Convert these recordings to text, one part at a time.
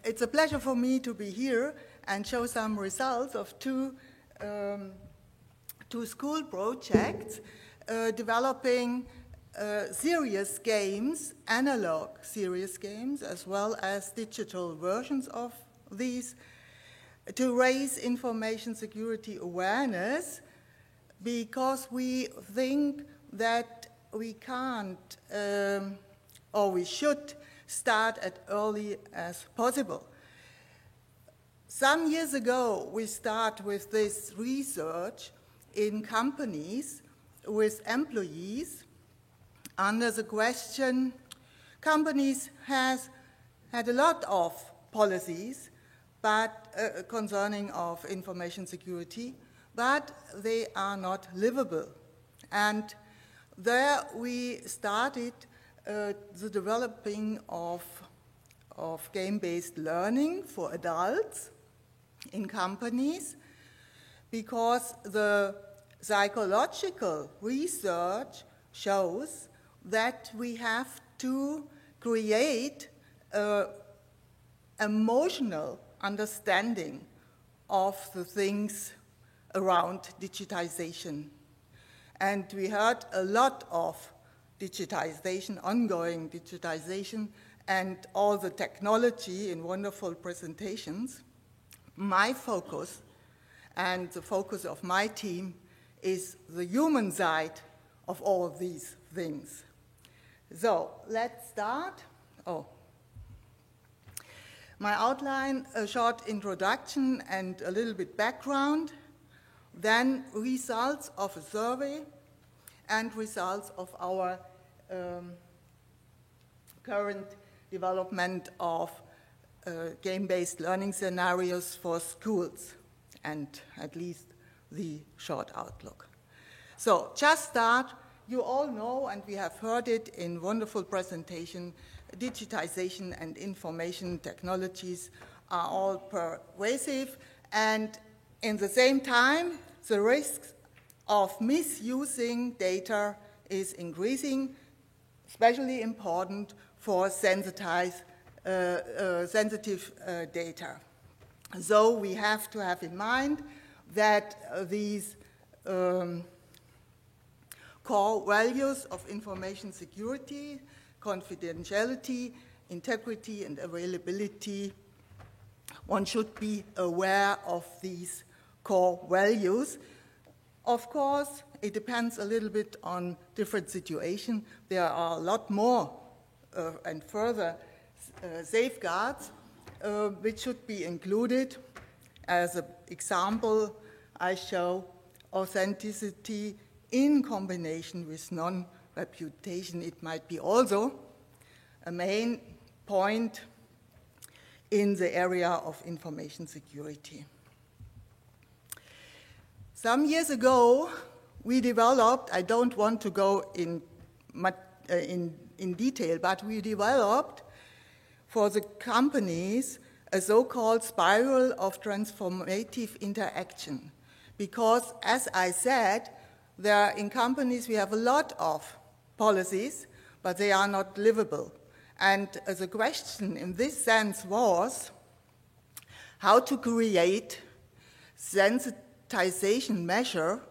It's a pleasure for me to be here and show some results of two school projects developing serious games, analog serious games, as well as digital versions of these, to raise information security awareness, because we think that we can't or we should start as early as possible. Some years ago, we started with this research in companies with employees under the question, companies has had a lot of policies but concerning of information security, but they are not livable. And there we started the developing of game-based learning for adults in companies, because the psychological research shows that we have to create emotional understanding of the things around digitization. And we heard a lot of digitization, ongoing digitization, and all the technology in wonderful presentations. My focus and the focus of my team is the human side of all these things. So let's start. My outline, a short introduction and a little bit background, then results of a survey and results of our current development of game-based learning scenarios for schools, and at least the short outlook. So just start, you all know, and we have heard it in wonderful presentation, digitization and information technologies are all pervasive, and in the same time, the risks of misusing data is increasing, especially important for sensitive data. So we have to have in mind that these core values of information security, confidentiality, integrity, and availability, one should be aware of these core values. Of course, it depends a little bit on different situations. There are a lot more and further safeguards which should be included. As an example, I show authenticity in combination with non-reputation. It might be also a main point in the area of information security. Some years ago, we developed, I don't want to go in detail, but we developed for the companies a so-called spiral of transformative interaction. Because, as I said, in companies we have a lot of policies, but they are not livable. And the question in this sense was how to create sensitization measure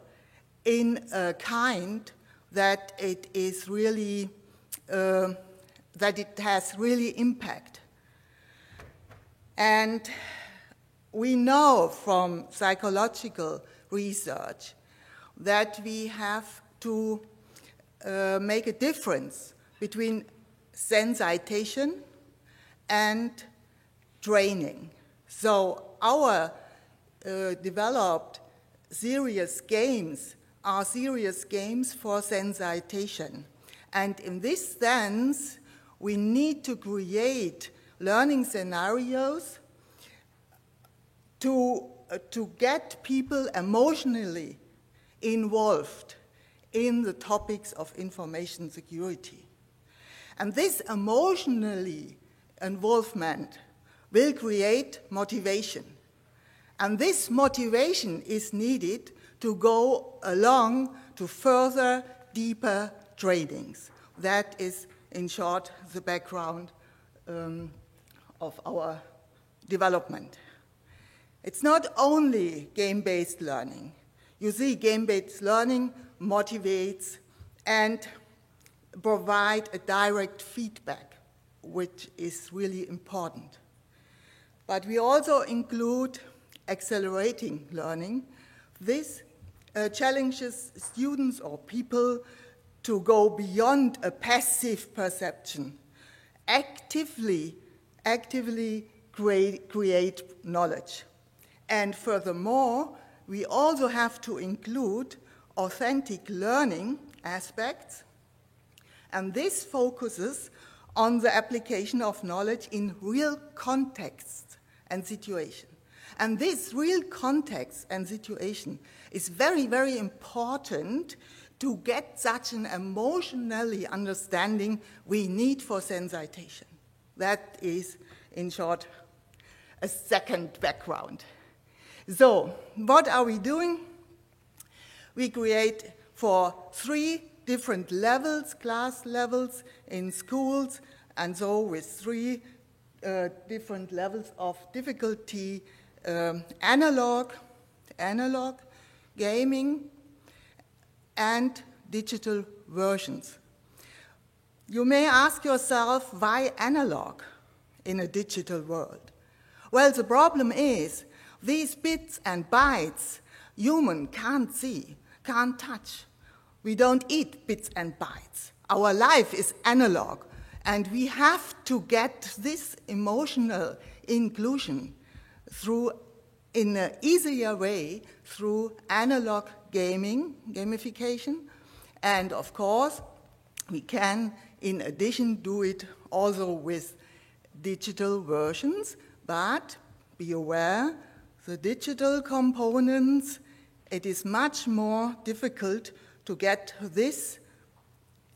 in a kind that it is really, that it has really impact. And we know from psychological research that we have to make a difference between sensitization and training. So our developed serious games are serious games for sensitization. And in this sense, we need to create learning scenarios to get people emotionally involved in the topics of information security. And this emotionally involvement will create motivation. And this motivation is needed to go along to further, deeper trainings. That is, in short, the background of our development. It's not only game-based learning. You see, game-based learning motivates and provides a direct feedback, which is really important. But we also include accelerating learning. This challenges students or people to go beyond a passive perception, actively create knowledge. And furthermore, we also have to include authentic learning aspects, and this focuses on the application of knowledge in real contexts and situation. And this real context and situation is very, very important to get such an emotionally understanding we need for sensitization. That is, in short, a second background. So, what are we doing? We create for 3 different levels, class levels in schools, and so with 3 different levels of difficulty, analog, gaming, and digital versions. You may ask yourself, why analog in a digital world? Well, the problem is, these bits and bytes, human can't see, can't touch. We don't eat bits and bytes. Our life is analog, and we have to get this emotional inclusion in an easier way through analog gamification, and of course, we can, in addition, do it also with digital versions, but be aware, the digital components, it is much more difficult to get this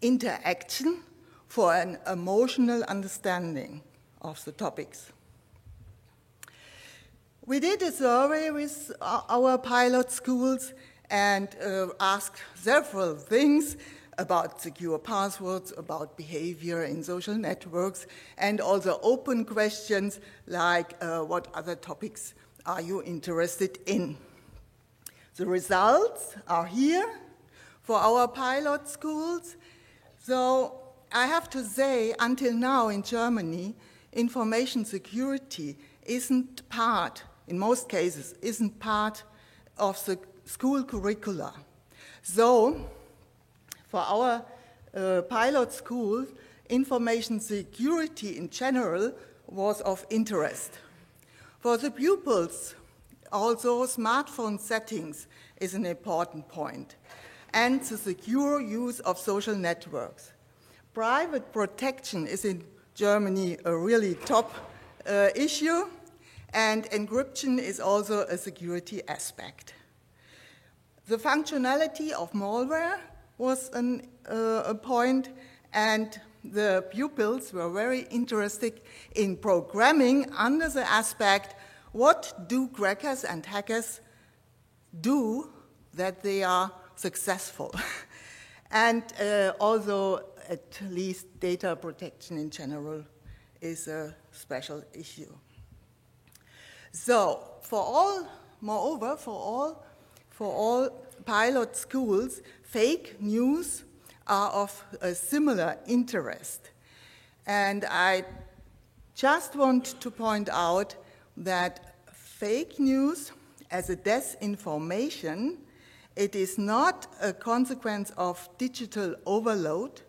interaction for an emotional understanding of the topics. We did a survey with our pilot schools and asked several things about secure passwords, about behavior in social networks, and also open questions like what other topics are you interested in? The results are here for our pilot schools. So I have to say, until now in Germany, information security isn't part, in most cases, isn't part of the school curricula. So for our pilot schools, information security in general was of interest. For the pupils, also smartphone settings is an important point, and the secure use of social networks. Private protection is in Germany a really top issue, and encryption is also a security aspect. The functionality of malware was a point, and the pupils were very interested in programming under the aspect, what do crackers and hackers do that they are successful? And also, at least data protection in general is a special issue. So, moreover, for all pilot schools, fake news are of a similar interest. And I just want to point out that fake news as a disinformation, it is not a consequence of digital overload,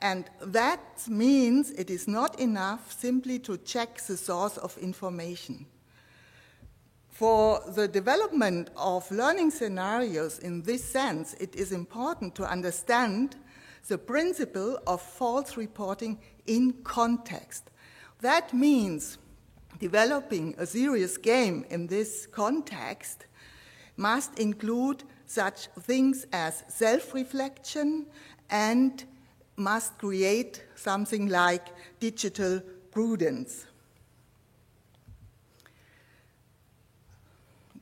and that means it is not enough simply to check the source of information. For the development of learning scenarios in this sense, it is important to understand the principle of false reporting in context. That means developing a serious game in this context must include such things as self-reflection and must create something like digital prudence.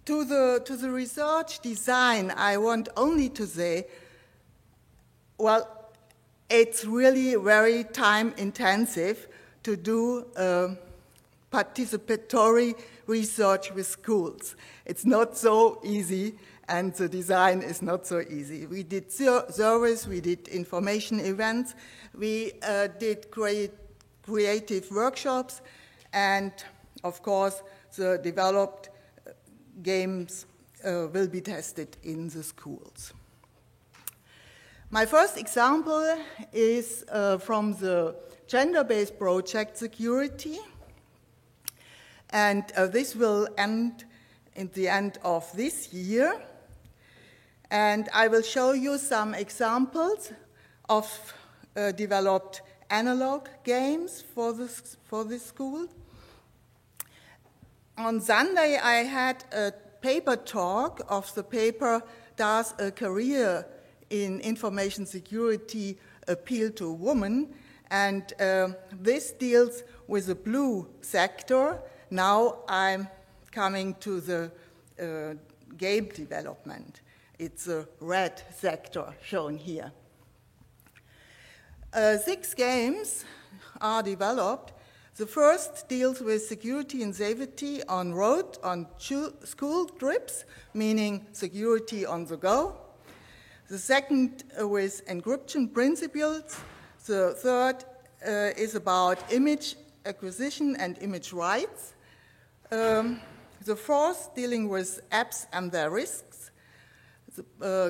To the research design, I want only to say, well, it's really very time intensive to do a participatory research with schools. It's not so easy, and the design is not so easy. We did surveys, we did information events, we did creative workshops, and of course the developed games will be tested in the schools. My first example is from the gender-based project Security, and this will end in the end of this year. And I will show you some examples of developed analog games for this school. On Sunday, I had a paper talk of the paper, Does a Career in Information Security Appeal to Women? And this deals with the blue sector. Now I'm coming to the game development. It's a red sector shown here. 6 games are developed. The first deals with security and safety on road, on school trips, meaning security on the go. The second with encryption principles. The third is about image acquisition and image rights. The fourth dealing with apps and their risks.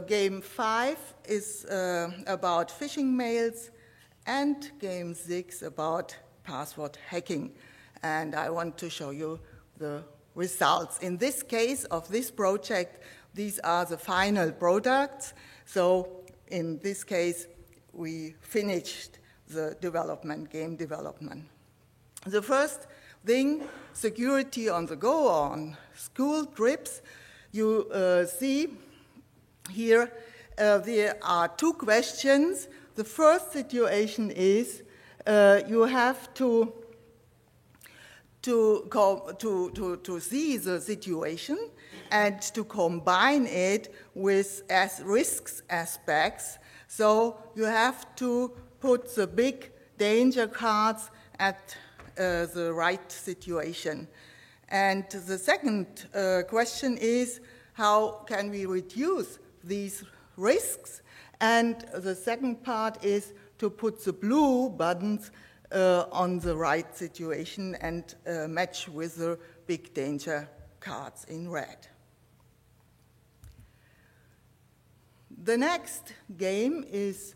Game 5 is about phishing mails, and game 6 about password hacking. And I want to show you the results. In this case of this project, these are the final products. So in this case, we finished the development, game development. The first thing, security on the go, on school trips. You see here there are 2 questions. The first situation is you have to see the situation and to combine it with risks aspects. So you have to put the big danger cards at the right situation. And the second question is, how can we reduce these risks? And the second part is to put the blue buttons on the right situation and match with the big danger cards in red. The next game is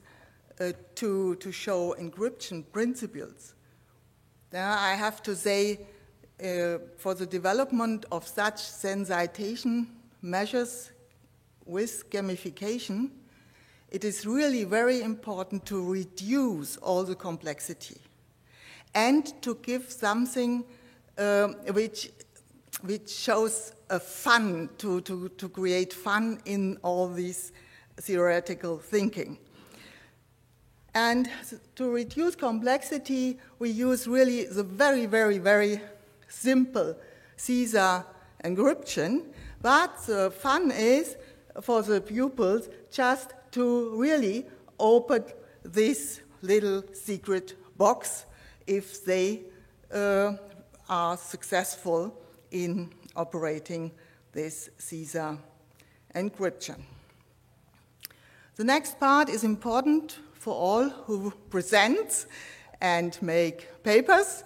to show encryption principles. Now I have to say, for the development of such sensitization measures with gamification, it is really very important to reduce all the complexity and to give something which shows a fun, to create fun in all this theoretical thinking. And to reduce complexity, we use really the very, very, very simple CISA encryption. But the fun is for the pupils just to really open this little secret box if they are successful in operating this CISA encryption. The next part is important for all who present and make papers.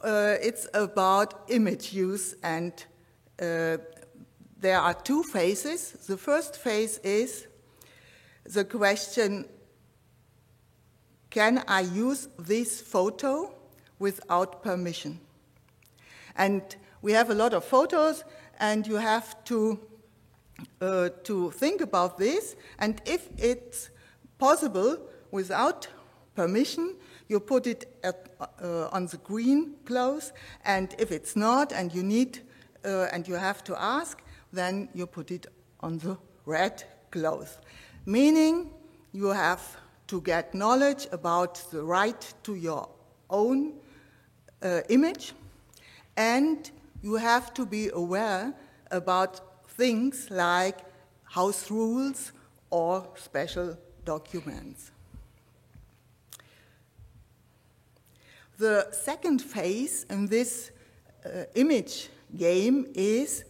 It's about image use, and there are 2 phases. The first phase is the question, can I use this photo without permission? And we have a lot of photos, and you have to think about this. And if it's possible without permission, you put it on the green cloth. And if it's not, and you need and you have to ask, then you put it on the red cloth. Meaning you have to get knowledge about the right to your own image, and you have to be aware about things like house rules or special documents. the second phase in this image game is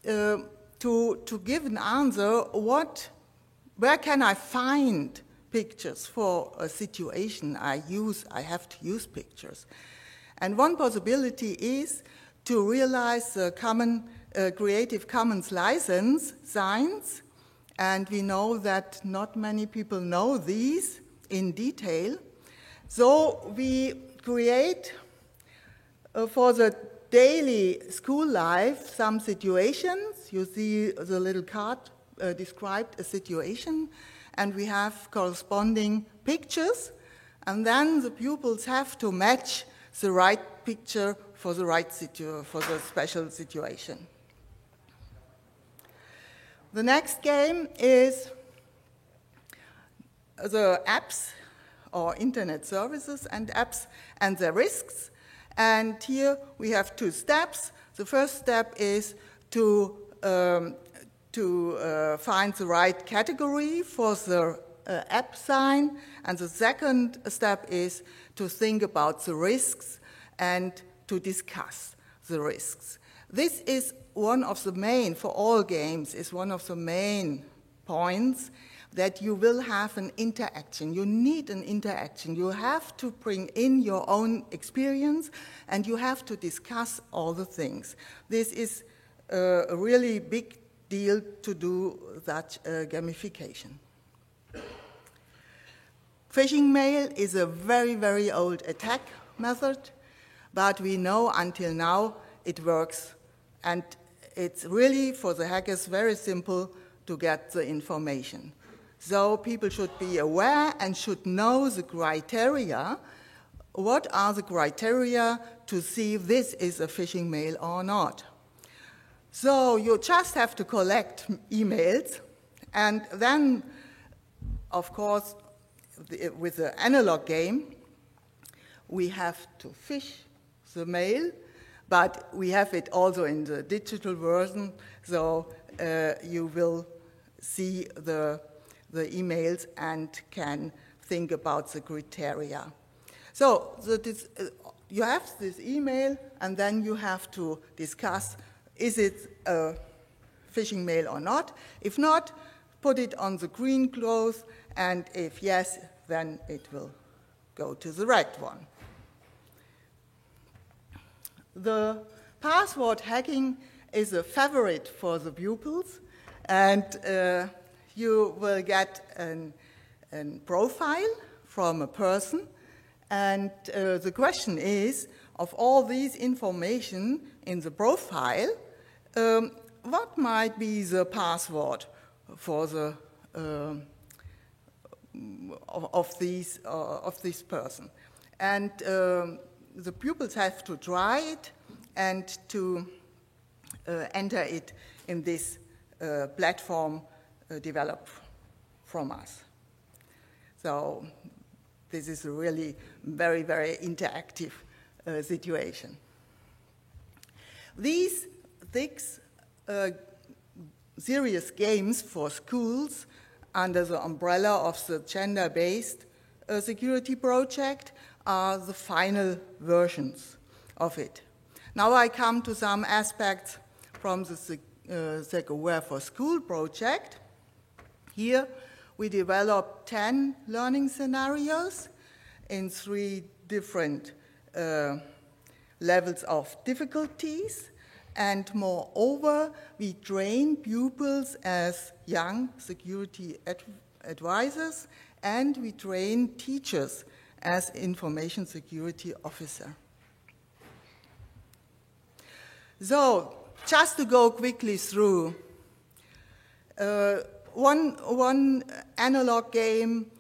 to give an answer, where can I find pictures for a situation I have to use pictures. And one possibility is to realize the Creative Commons license signs, and we know that not many people know these in detail. So we create for the daily school life some situations. You see the little card described a situation, and we have corresponding pictures, and then the pupils have to match the right picture for the special situation. The next game is the apps or internet services and apps and their risks. And here we have two steps. The first step is to find the right category for the app sign, and the second step is to think about the risks and to discuss the risks. This is one of the main, for all games, is one of the main points, that you will have an interaction. You need an interaction. You have to bring in your own experience, and you have to discuss all the things. This is a really big deal to do that gamification. Phishing mail is a very, very old attack method, but we know until now it works, and it's really, for the hackers, very simple to get the information. So people should be aware and should know the criteria. What are the criteria to see if this is a phishing mail or not? So you just have to collect emails, and then, of course, with the analog game, we have to phish the mail, but we have it also in the digital version, so you will see the emails and can think about the criteria. So you have this email, and then you have to discuss, is it a phishing mail or not? If not, put it on the green cloth, and if yes, then it will go to the red one. The password hacking is a favorite for the pupils, and you will get a profile from a person, and the question is, of all these information in the profile, what might be the password for the of this person? And the pupils have to try it and to enter it in this platform developed from us. So this is a really very, very interactive situation. These 6 serious games for schools under the umbrella of the gender-based security project are the final versions of it. Now I come to some aspects from the SecAware for School project. Here we developed 10 learning scenarios in 3 different levels of difficulties, and moreover, we train pupils as young security advisors, and we train teachers as information security officer. So, just to go quickly through, one analog game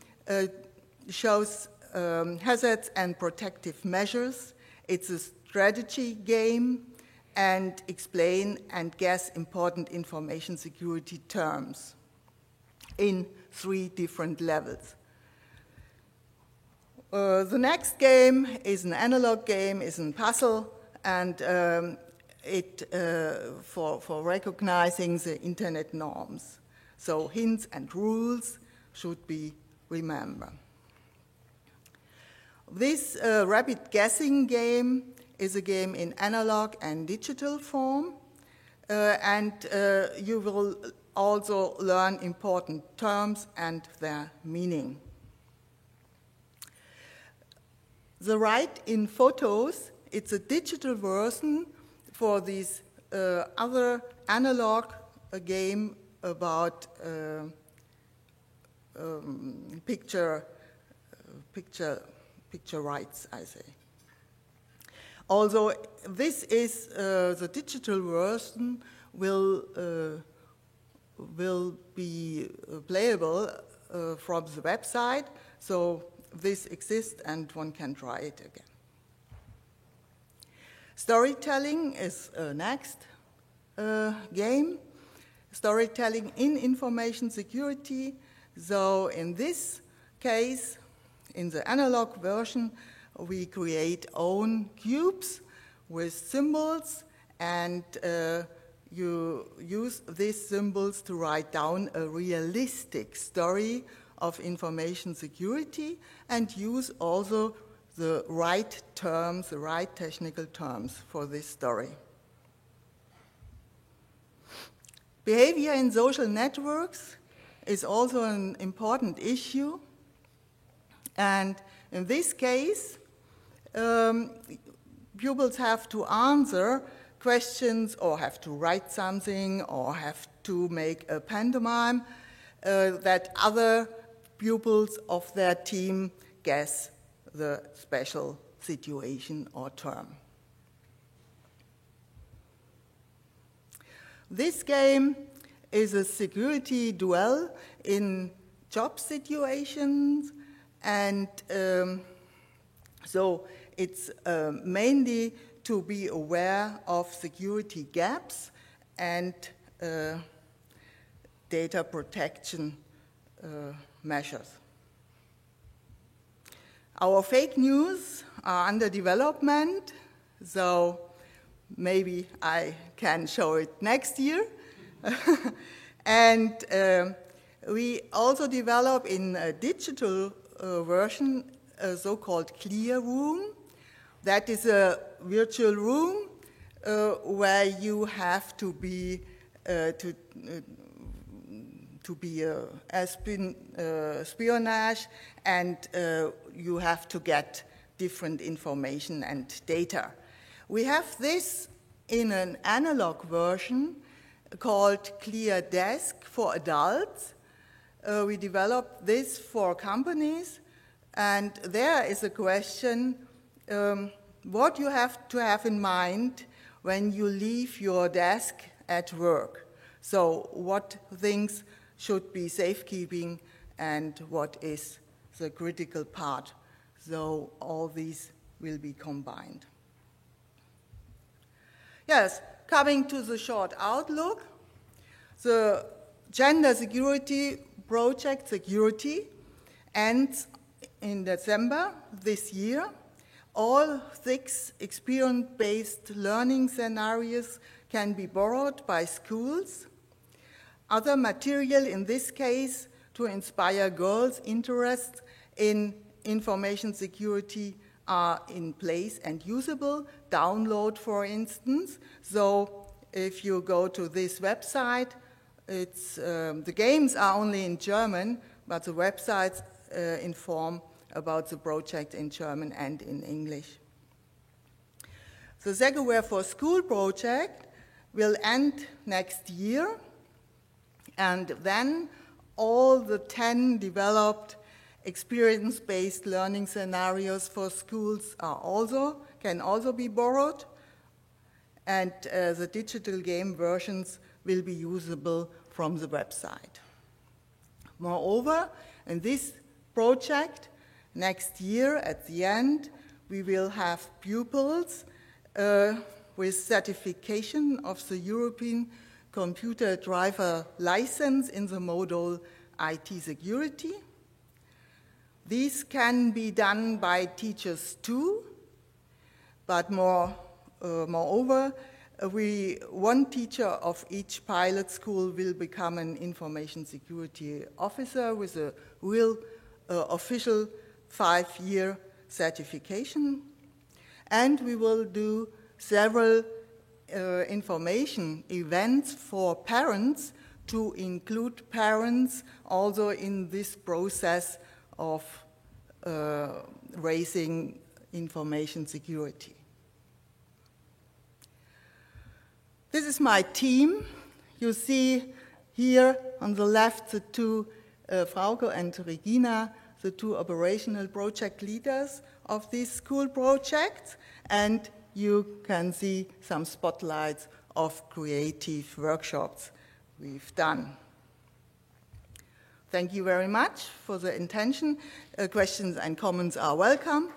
shows hazards and protective measures. It's a strategy game, and explain and guess important information security terms in 3 different levels. The next game is an analog game, is a puzzle, and for recognizing the internet norms. So hints and rules should be remembered. This rapid guessing game is a game in analog and digital form, and you will also learn important terms and their meaning. The Write in Photos, it's a digital version for this other analog game about picture rights, I say. Although this is the digital version will be playable from the website, so this exists and one can try it again. Storytelling is next game. Storytelling in information security. So in this case, in the analog version, we create own cubes with symbols, and you use these symbols to write down a realistic story of information security and use also the right terms, the right technical terms for this story. Behavior in social networks is also an important issue. And in this case, pupils have to answer questions or have to write something or have to make a pantomime that other pupils of their team guess the special situation or term. This game is a security duel in job situations, and so it's mainly to be aware of security gaps and data protection measures. Our fake news are under development, so maybe I can show it next year. And we also develop in a digital version a so-called clear room. That is a virtual room where you have to be espionage, and you have to get different information and data. We have this in an analog version called Clear Desk for adults. We developed this for companies, and there is a question what you have to have in mind when you leave your desk at work. So what things should be safekeeping and what is the critical part. So all these will be combined. Yes, coming to the short outlook, the Gender Security Project Security ends in December this year. All 6 experience-based learning scenarios can be borrowed by schools. Other material, in this case, to inspire girls' interest in information security are in place and usable. Download, for instance. So if you go to this website, the games are only in German, but the websites inform about the project in German and in English. The Secureware for School project will end next year, and then all the 10 developed experience-based learning scenarios for schools can also be borrowed, and the digital game versions will be usable from the website. Moreover, in this project, next year at the end, we will have pupils with certification of the European Computer Driver License in the module IT Security. These can be done by teachers too, but moreover, one teacher of each pilot school will become an information security officer with a real official 5-year certification. And we will do several information events for parents to include parents also in this process of raising information security. This is my team. You see here on the left the two, Frauke and Regina, the two operational project leaders of this school project, and you can see some spotlights of creative workshops we've done. Thank you very much for the attention. Questions and comments are welcome.